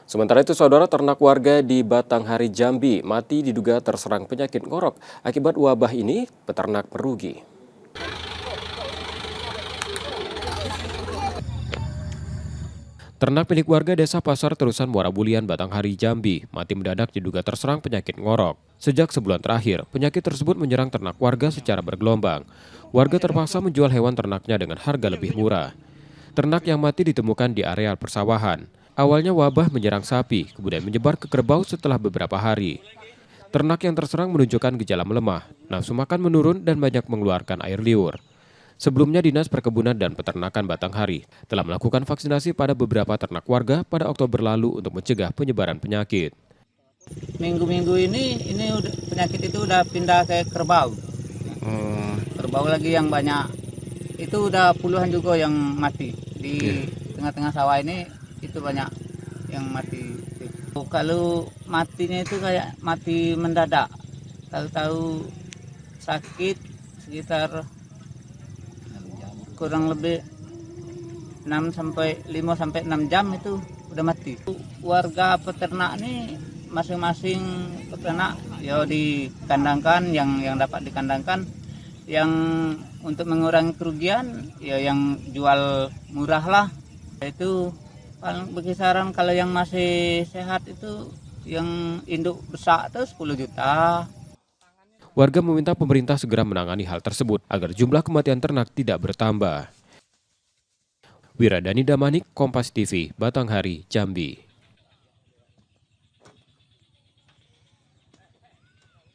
Sementara itu, saudara, ternak warga di Batanghari, Jambi mati diduga terserang penyakit ngorok. Akibat wabah ini, peternak merugi. Ternak milik warga desa Pasar Terusan Muara Bulian, Batanghari, Jambi mati mendadak diduga terserang penyakit ngorok. Sejak sebulan terakhir, penyakit tersebut menyerang ternak warga secara bergelombang. Warga terpaksa menjual hewan ternaknya dengan harga lebih murah. Ternak yang mati ditemukan di areal persawahan. Awalnya wabah menyerang sapi, kemudian menyebar ke kerbau setelah beberapa hari. Ternak yang terserang menunjukkan gejala melemah, nafsu makan menurun dan banyak mengeluarkan air liur. Sebelumnya, Dinas Perkebunan dan Peternakan Batanghari telah melakukan vaksinasi pada beberapa ternak warga pada Oktober lalu untuk mencegah penyebaran penyakit. Minggu-minggu ini penyakit itu udah pindah ke kerbau. Kerbau lagi yang banyak. Itu udah puluhan juga yang mati. Di tengah-tengah sawah ini itu banyak yang mati. Kalau matinya itu kayak mati mendadak. Tahu-tahu sakit sekitar kurang lebih 5 sampai 6 jam itu udah mati. Warga peternak ini masing-masing peternak ya dikandangkan yang dapat dikandangkan, yang untuk mengurangi kerugian ya yang jual murah lah. Itu paling berkisaran kalau yang masih sehat itu yang induk besar itu 10 juta. Warga meminta pemerintah segera menangani hal tersebut agar jumlah kematian ternak tidak bertambah. Wiradani Damanik, Kompas TV, Batanghari, Jambi.